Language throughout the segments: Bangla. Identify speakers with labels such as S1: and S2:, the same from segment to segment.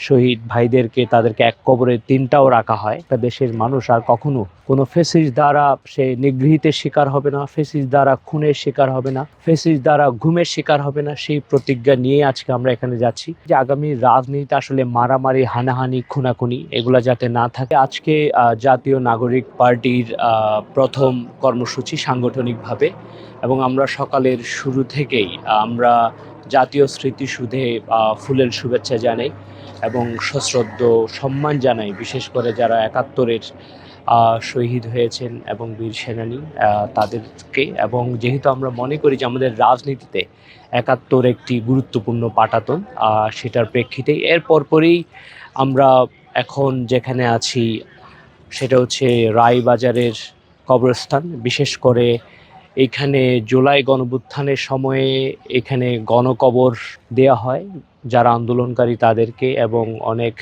S1: শহীদ ভাইদেরকে তাদেরকে এক কবরে তিনটাও রাখা হয়। একটা দেশের মানুষ আর কখনো কোনো ফ্যাসিস্ট দ্বারা সে নিগৃহীতের শিকার হবে না, ফ্যাসিস্ট দ্বারা খুনের শিকার হবে না, ফ্যাসিস্ট দ্বারা ঘুমের শিকার হবে না, সেই প্রতিজ্ঞা নিয়ে আজকে আমরা এখানে যাচ্ছি যে আগামী রাজনীতিতে আসলে মারামারি, হানাহানি, খুনাখুনি এগুলা যাতে না থাকে। আজকে জাতীয় নাগরিক পার্টির প্রথম কর্মসূচি সাংগঠনিকভাবে, এবং আমরা সকালের শুরু থেকেই আমরা জাতীয় স্মৃতিসৌধে ফুলের শুভেচ্ছা জানাই এবং সশ্রদ্ধ সম্মান জানাই, বিশেষ করে যারা ৭১-এর শহীদ হয়েছেন এবং বীর সেনানী তাদেরকে। এবং যেহেতু আমরা মনে করি যে আমাদের রাজনীতিতে ৭১ একটি গুরুত্বপূর্ণ পাটাতন, সেটার প্রেক্ষিতে এর পরপরই আমরা এখন যেখানে আছি সেটা হচ্ছে রায়বাজারের কবরস্থান। বিশেষ করে এখানে জুলাই গণঅভ্যুত্থানের সময়ে এখানে গণকবর দেয়া হয় যারা আন্দোলনকারী তাদেরকে, এবং অনেক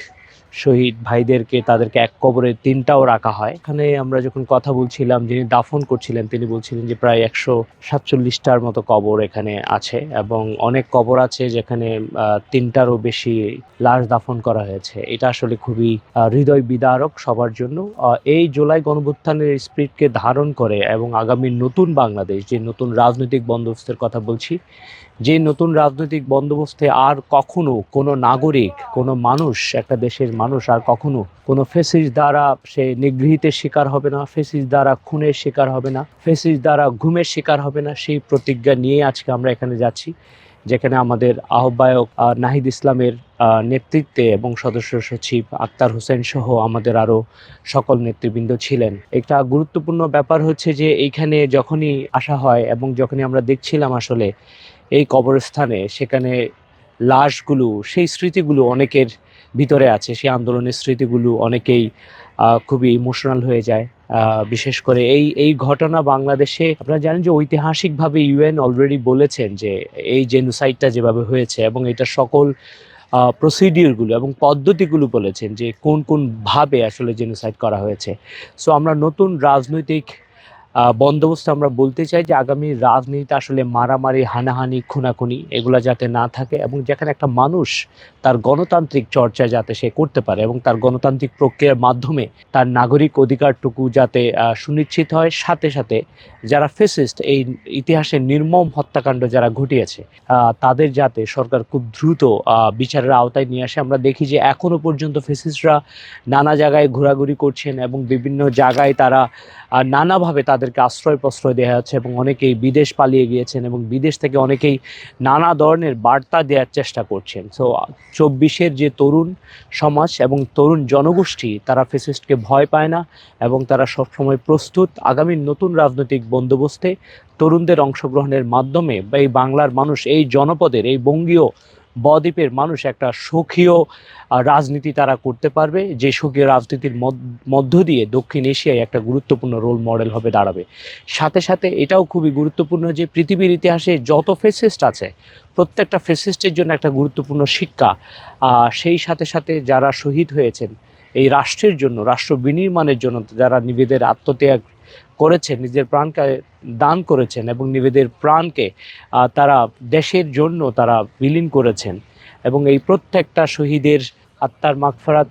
S1: শহীদ ভাইদেরকে তাদেরকে এক কবরে তিনটাও রাখা হয়। এখানে আমরা যখন কথা বলছিলাম, যিনি দাফন করছিলেন তিনি বলছিলেন যে প্রায় ১৪৭টার মতো কবর এখানে আছে, এবং অনেক কবর আছে যেখানে ৩টারও বেশি লাশ দাফন করা হয়েছে। এটা আসলে খুবই হৃদয় বিদারক সবার জন্য। এই জুলাই গণঅভ্যুত্থানের স্পিরিটকে ধারণ করে এবং আগামী নতুন বাংলাদেশ, যে নতুন রাজনৈতিক বন্দোবস্তের কথা বলছি, যে নতুন রাজনৈতিক বন্দোবস্তে আর কখনো কোনো নাগরিক, কোনো মানুষ, একটা দেশের মানুষ আর কখনো কোনো ফ্যাসিস্ট দ্বারা সে নিগৃহীতের শিকার হবে না, ফ্যাসিস্ট দ্বারা খুনের শিকার হবে না, ফ্যাসিস্ট দ্বারা ঘুমের শিকার হবে না, সেই প্রতিজ্ঞা নিয়ে আজকে আমরা এখানে যাচ্ছি, যেখানে আমাদের আহ্বায়ক নাহিদ ইসলামের নেতৃত্বে এবং সদস্য সচিব আক্তার হোসেন সহ আমাদের আরও সকল নেতৃবৃন্দ ছিলেন। একটা গুরুত্বপূর্ণ ব্যাপার হচ্ছে যে এইখানে যখনই আসা হয় এবং যখনই আমরা দেখছিলাম আসলে এই কবরস্থানে, সেখানে লাশগুলো, সেই স্মৃতিগুলো অনেকের ভিতরে আছে, সেই আন্দোলনের স্মৃতিগুলো অনেকেই খুবই ইমোশনাল হয়ে যায়। বিশেষ করে এই ঘটনা বাংলাদেশে, আপনারা জানেন যে ঐতিহাসিকভাবে ইউএন অলরেডি বলেছেন যে এই জেনোসাইডটা যেভাবে হয়েছে এবং এটা সকল প্রসিডিউরগুলো এবং পদ্ধতিগুলো বলেছেন যে কোন কোন ভাবে আসলে জেনোসাইড করা হয়েছে। সো আমরা নতুন রাজনৈতিক বন্দোবস্ত আমরা বলতে চাই যে আগামী রাজনীতিতে আসলে মারামারি, হানাহানি, খুনাখুনি এগুলা যাতে না থাকে, এবং যেখানে একটা মানুষ তার গণতান্ত্রিক চর্চা যাতে সে করতে পারে এবং তার গণতান্ত্রিক প্রক্রিয়ার মাধ্যমে তার নাগরিক অধিকারটুকু যাতে সুনিশ্চিত হয়। সাথে সাথে যারা ফ্যাসিস্ট, এই ইতিহাসের নির্মম হত্যাকাণ্ড যারা ঘটিয়েছে, তাদের যাতে সরকার খুব দ্রুত বিচারের আওতায় নিয়ে আসে। আমরা দেখি যে এখনো পর্যন্ত ফ্যাসিস্টরা নানা জায়গায় ঘোরাঘুরি করছেন এবং বিভিন্ন জায়গায় তারা নানাভাবে তাদেরকে আশ্রয় প্রশ্রয় দেওয়া হচ্ছে, এবং অনেকেই বিদেশ পালিয়ে গিয়েছেন এবং বিদেশ থেকে অনেকেই নানা ধরনের বার্তা দেওয়ার চেষ্টা করছেন। সো ২৪-এর যে তরুণ সমাজ এবং তরুণ জনগোষ্ঠী, তারা ফ্যাসিস্টকে ভয় পায় না এবং তারা সবসময় প্রস্তুত আগামী নতুন রাজনৈতিক বন্দোবস্তে তরুণদের অংশগ্রহণের মাধ্যমে এই বাংলার মানুষ, এই জনপদের, এই বঙ্গীয় বদ্বীপের মানুষ একটা সুখীয় রাজনীতি তারা করতে পারবে, যে সুখীয় রাজনীতির মধ্য দিয়ে দক্ষিণ এশিয়ায় একটা গুরুত্বপূর্ণ রোল মডেল হবে দাঁড়াবে। সাথে সাথে এটাও খুবই গুরুত্বপূর্ণ যে পৃথিবীর ইতিহাসে যত ফ্যাসিস্ট আছে, প্রত্যেকটা ফ্যাসিস্টের জন্য একটা গুরুত্বপূর্ণ শিক্ষা, সেই সাথে সাথে যারা শহীদ হয়েছেন এই রাষ্ট্রের জন্য, রাষ্ট্র বিনির্মাণের জন্য যারা নিজেদের আত্মত্যাগ করেছেন, নিজের প্রাণকে দান করেছেন এবং নিজেদের প্রাণকে তারা দেশের জন্য তারা বিলীন করেছেন, এবং এই প্রত্যেকটা শহীদের আত্মার মাগফিরাত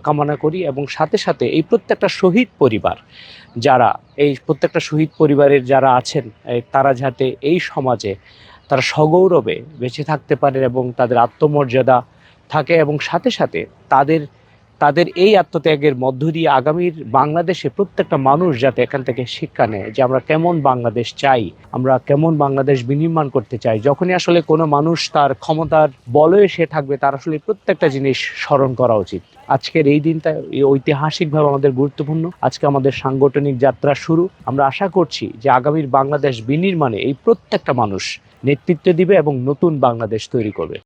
S1: কামনা করি। এবং সাথে সাথে এই প্রত্যেকটা শহীদ পরিবার, যারা এই প্রত্যেকটা শহীদ পরিবারের যারা আছেন, তারা যাতে এই সমাজে তারা সগৌরবে বেঁচে থাকতে পারে এবং তাদের আত্মমর্যাদা থাকে, এবং সাথে সাথে তাদের তাদের এই আত্মত্যাগের মধ্য দিয়ে আগামীর বাংলাদেশে প্রত্যেকটা মানুষ যাতে এখান থেকে শিক্ষা নেয় যে আমরা কেমন বাংলাদেশ চাই, আমরা কেমন বাংলাদেশ বিনির্মাণ করতে চাই। যখনই আসলে কোনো মানুষ তার ক্ষমতার বলয়ে সে থাকবে, তার আসলে প্রত্যেকটা জিনিস স্মরণ করা উচিত। আজকের এই দিনটা ঐতিহাসিকভাবে আমাদের গুরুত্বপূর্ণ। আজকে আমাদের সাংগঠনিক যাত্রা শুরু। আমরা আশা করছি যে আগামীর বাংলাদেশ বিনির্মাণে এই প্রত্যেকটা মানুষ নেতৃত্ব দিবে এবং নতুন বাংলাদেশ তৈরি করবে।